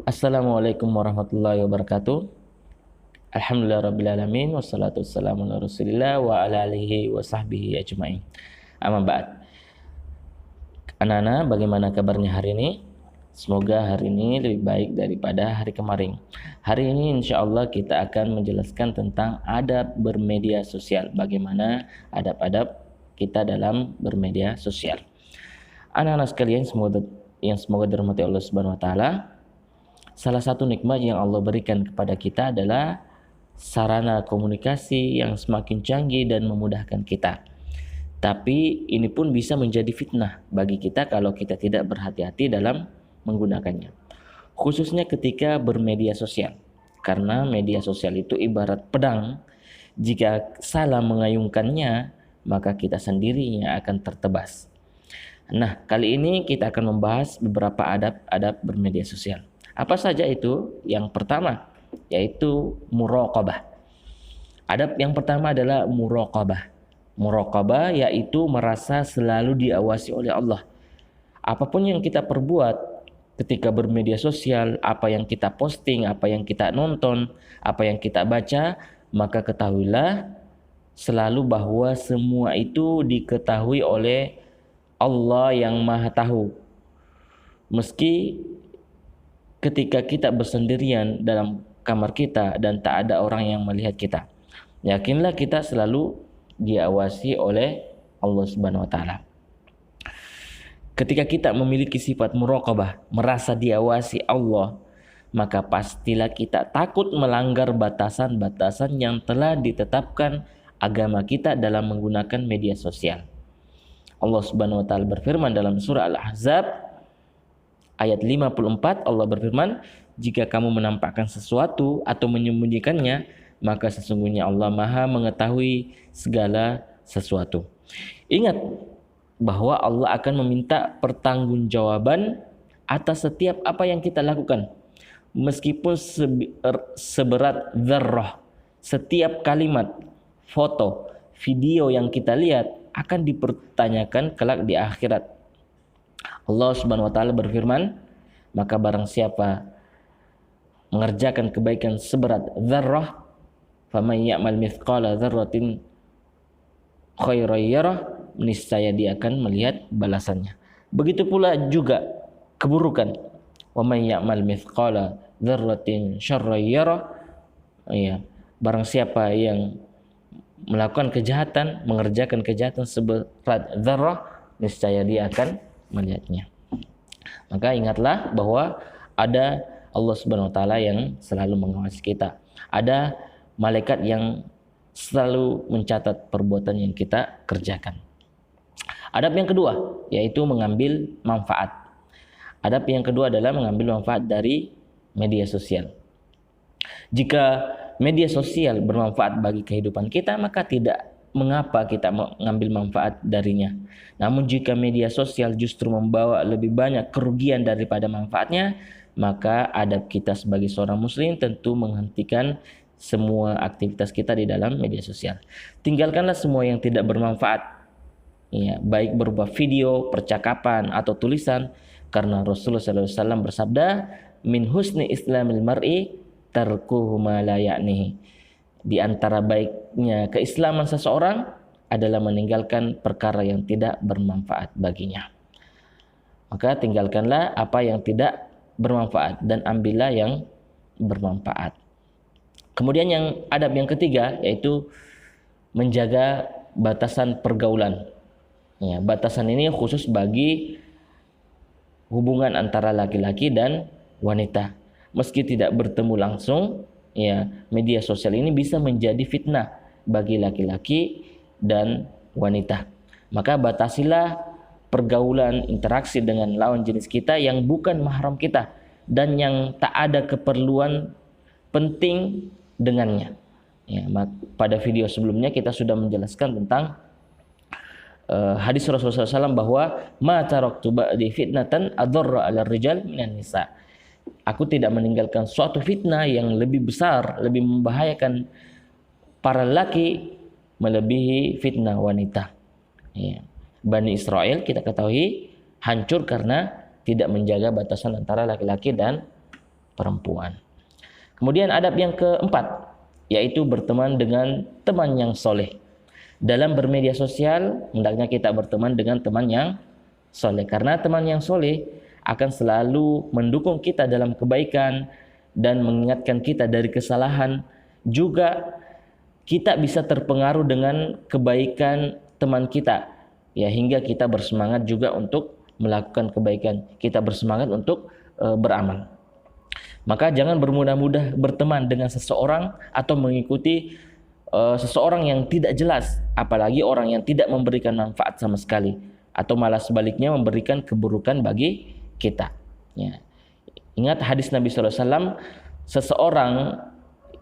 Assalamualaikum warahmatullahi wabarakatuh. Alhamdulillahirrabbilalamin. Wassalatu wassalamu ala rasulillah wa ala alihi wa sahbihi ajma'in. Amma ba'd. Anak-anak, bagaimana kabarnya hari ini? Semoga hari ini lebih baik daripada hari kemarin. Hari ini insya Allah kita akan menjelaskan tentang adab bermedia sosial. Bagaimana adab-adab kita dalam bermedia sosial. Anak-anak sekalian, semoga dirahmati Allah Subhanahu wa taala. Salah satu nikmat yang Allah berikan kepada kita adalah sarana komunikasi yang semakin canggih dan memudahkan kita. Tapi ini pun bisa menjadi fitnah bagi kita kalau kita tidak berhati-hati dalam menggunakannya. Khususnya ketika bermedia sosial. Karena media sosial itu ibarat pedang. Jika salah mengayunkannya, maka kita sendirinya akan tertebas. Nah, kali ini kita akan membahas beberapa adab-adab bermedia sosial. Apa saja itu? Yang pertama yaitu muraqabah. Adab yang pertama adalah muraqabah. Muraqabah yaitu merasa selalu diawasi oleh Allah. Apapun yang kita perbuat ketika bermedia sosial, apa yang kita posting, apa yang kita nonton, apa yang kita baca, maka ketahuilah selalu bahwa semua itu diketahui oleh Allah yang Maha Tahu. Meski ketika kita bersendirian dalam kamar kita dan tak ada orang yang melihat kita, yakinlah kita selalu diawasi oleh Allah Subhanahu wa taala. Ketika kita memiliki sifat muraqabah, merasa diawasi Allah, maka pastilah kita takut melanggar batasan-batasan yang telah ditetapkan agama kita dalam menggunakan media sosial. Allah Subhanahu wa taala berfirman dalam surah Al-Ahzab ayat 54, Allah berfirman, jika kamu menampakkan sesuatu atau menyembunyikannya, maka sesungguhnya Allah Maha mengetahui segala sesuatu. Ingat bahwa Allah akan meminta pertanggungjawaban atas setiap apa yang kita lakukan. Meskipun seberat dzarrah, setiap kalimat, foto, video yang kita lihat akan dipertanyakan kelak di akhirat. Allah Subhanahu wa taala berfirman, maka barang siapa mengerjakan kebaikan seberat dzarrah, faman ya'mal mithqala dzarratin khairan yarah, niscaya dia akan melihat balasannya. Begitu pula juga keburukan, waman ya'mal mithqala dzarratin syarran yarah, ya, barang siapa yang melakukan kejahatan, mengerjakan kejahatan seberat dzarrah, niscaya dia akan melihatnya. Maka ingatlah bahwa ada Allah Subhanahu wa taala yang selalu mengawasi kita. Ada malaikat yang selalu mencatat perbuatan yang kita kerjakan. Adab yang kedua yaitu mengambil manfaat. Adab yang kedua adalah mengambil manfaat dari media sosial. Jika media sosial bermanfaat bagi kehidupan kita, maka tidak mengapa kita mengambil manfaat darinya. Namun jika media sosial justru membawa lebih banyak kerugian daripada manfaatnya, maka adab kita sebagai seorang muslim tentu menghentikan semua aktivitas kita di dalam media sosial. Tinggalkanlah semua yang tidak bermanfaat, ya, baik berupa video, percakapan atau tulisan, karena Rasulullah SAW bersabda, min husni islamil mar'i tarkuhu ma la ya'nihi. Di antara baiknya keislaman seseorang adalah meninggalkan perkara yang tidak bermanfaat baginya. Maka tinggalkanlah apa yang tidak bermanfaat dan ambillah yang bermanfaat. Kemudian adab yang ketiga yaitu menjaga batasan pergaulan. Ya, batasan ini khusus bagi hubungan antara laki-laki dan wanita. Meski tidak bertemu langsung, ya, media sosial ini bisa menjadi fitnah bagi laki-laki dan wanita. Maka batasilah pergaulan interaksi dengan lawan jenis kita yang bukan mahram kita dan yang tak ada keperluan penting dengannya. Ya, pada video sebelumnya kita sudah menjelaskan tentang hadis Rasulullah SAW bahwa ma taraktu ba'di fitnatan adharra 'ala rijal minan nisa. Aku tidak meninggalkan suatu fitnah yang lebih besar, lebih membahayakan para laki melebihi fitnah wanita. Ya. Bani Israel kita ketahui hancur karena tidak menjaga batasan antara laki-laki dan perempuan. Kemudian adab yang keempat, yaitu berteman dengan teman yang soleh. Dalam bermedia sosial, hendaknya kita berteman dengan teman yang soleh. Karena teman yang soleh akan selalu mendukung kita dalam kebaikan dan mengingatkan kita dari kesalahan. Juga kita bisa terpengaruh dengan kebaikan teman kita, ya, hingga kita bersemangat juga untuk melakukan kebaikan. Kita bersemangat untuk beramal. Maka jangan bermudah-mudah berteman dengan seseorang atau mengikuti seseorang yang tidak jelas, apalagi orang yang tidak memberikan manfaat sama sekali, atau malah sebaliknya memberikan keburukan bagi kita. Ya. Ingat hadis Nabi SAW, seseorang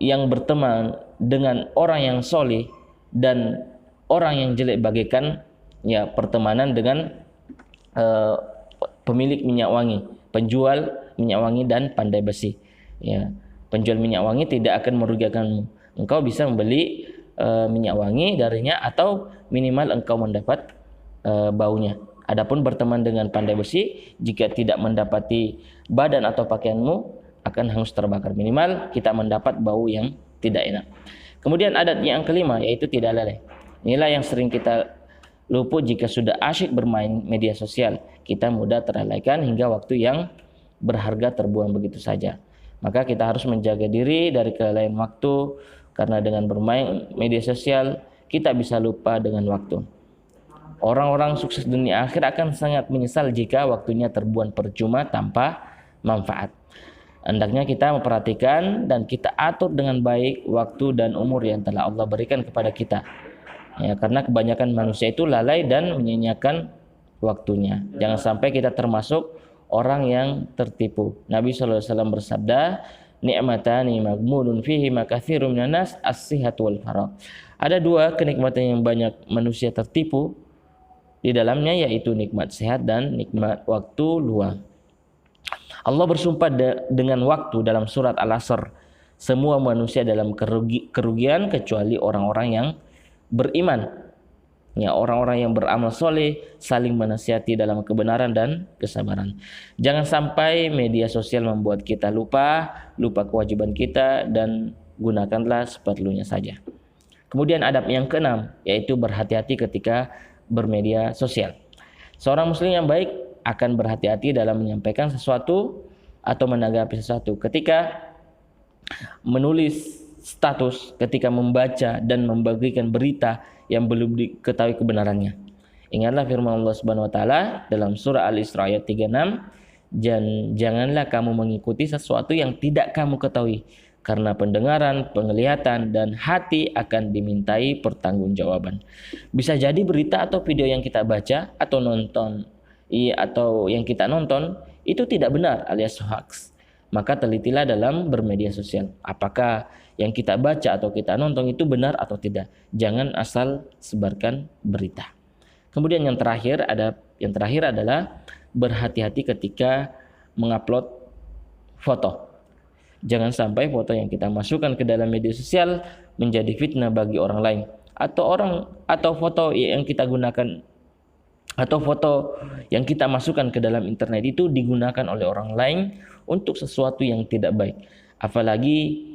yang berteman dengan orang yang soleh dan orang yang jelek bagaikan ya pertemanan dengan pemilik minyak wangi, penjual minyak wangi dan pandai besi. Ya, penjual minyak wangi tidak akan merugikanmu. Engkau bisa membeli minyak wangi darinya atau minimal engkau mendapat baunya. Adapun berteman dengan pandai besi, jika tidak mendapati badan atau pakaianmu akan hangus terbakar. Minimal kita mendapat bau yang tidak enak. Kemudian adat yang kelima, yaitu tidak lalai. Inilah yang sering kita luput jika sudah asyik bermain media sosial. Kita mudah terlalaikan hingga waktu yang berharga terbuang begitu saja. Maka kita harus menjaga diri dari kelalaian waktu, karena dengan bermain media sosial kita bisa lupa dengan waktu. Orang-orang sukses dunia akhir akan sangat menyesal jika waktunya terbuang percuma tanpa manfaat. Hendaknya kita memperhatikan dan kita atur dengan baik waktu dan umur yang telah Allah berikan kepada kita. Ya, karena kebanyakan manusia itu lalai dan menyia-nyiakan waktunya. Jangan sampai kita termasuk orang yang tertipu. Nabi SAW bersabda, ni'matani maghmunun fihi makatsirun minan nas as-sihat wal faragh. Ada dua kenikmatan yang banyak manusia tertipu di dalamnya, yaitu nikmat sehat dan nikmat waktu luang. Allah bersumpah dengan waktu dalam surat Al-Asr. Semua manusia dalam kerugian kecuali orang-orang yang beriman. Ya, orang-orang yang beramal soleh saling menasihati dalam kebenaran dan kesabaran. Jangan sampai media sosial membuat kita lupa kewajiban kita, dan gunakanlah seperlunya saja. Kemudian adab yang keenam, yaitu berhati-hati ketika bermedia sosial. Seorang muslim yang baik akan berhati-hati dalam menyampaikan sesuatu atau menanggapi sesuatu. Ketika menulis status, ketika membaca dan membagikan berita yang belum diketahui kebenarannya. Ingatlah firman Allah Subhanahu wa taala dalam surah Al-Isra ayat 36, janganlah kamu mengikuti sesuatu yang tidak kamu ketahui, karena pendengaran, penglihatan dan hati akan dimintai pertanggungjawaban. Bisa jadi berita atau video yang kita baca atau nonton atau yang kita nonton itu tidak benar alias hoax. Maka telitilah dalam bermedia sosial, apakah yang kita baca atau kita nonton itu benar atau tidak. Jangan asal sebarkan berita. Kemudian yang terakhir adalah berhati-hati ketika mengupload foto. Jangan sampai foto yang kita masukkan ke dalam media sosial menjadi fitnah bagi orang lain, atau foto yang kita gunakan atau foto yang kita masukkan ke dalam internet itu digunakan oleh orang lain untuk sesuatu yang tidak baik, apalagi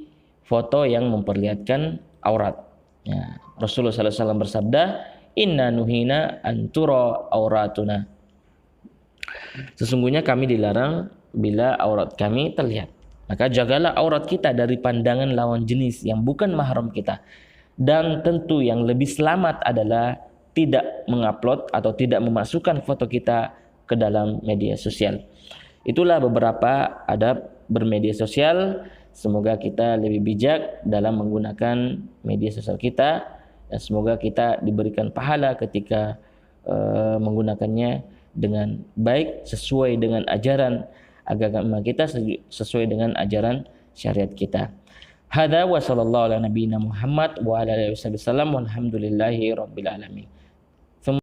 foto yang memperlihatkan aurat. Ya, Rasulullah SAW bersabda, inna nuhina antura auratuna. Sesungguhnya kami dilarang bila aurat kami terlihat. Maka jagalah aurat kita dari pandangan lawan jenis yang bukan mahram kita. Dan tentu yang lebih selamat adalah tidak mengupload atau tidak memasukkan foto kita ke dalam media sosial. Itulah beberapa adab bermedia sosial. Semoga kita lebih bijak dalam menggunakan media sosial kita, dan semoga kita diberikan pahala ketika menggunakannya dengan baik, sesuai dengan ajaran agama kita, sesuai dengan ajaran syariat kita. Hadza wa sallallahu ala nabiyyina Muhammad wa ala alihi wasallam walhamdulillahi rabbil alamin.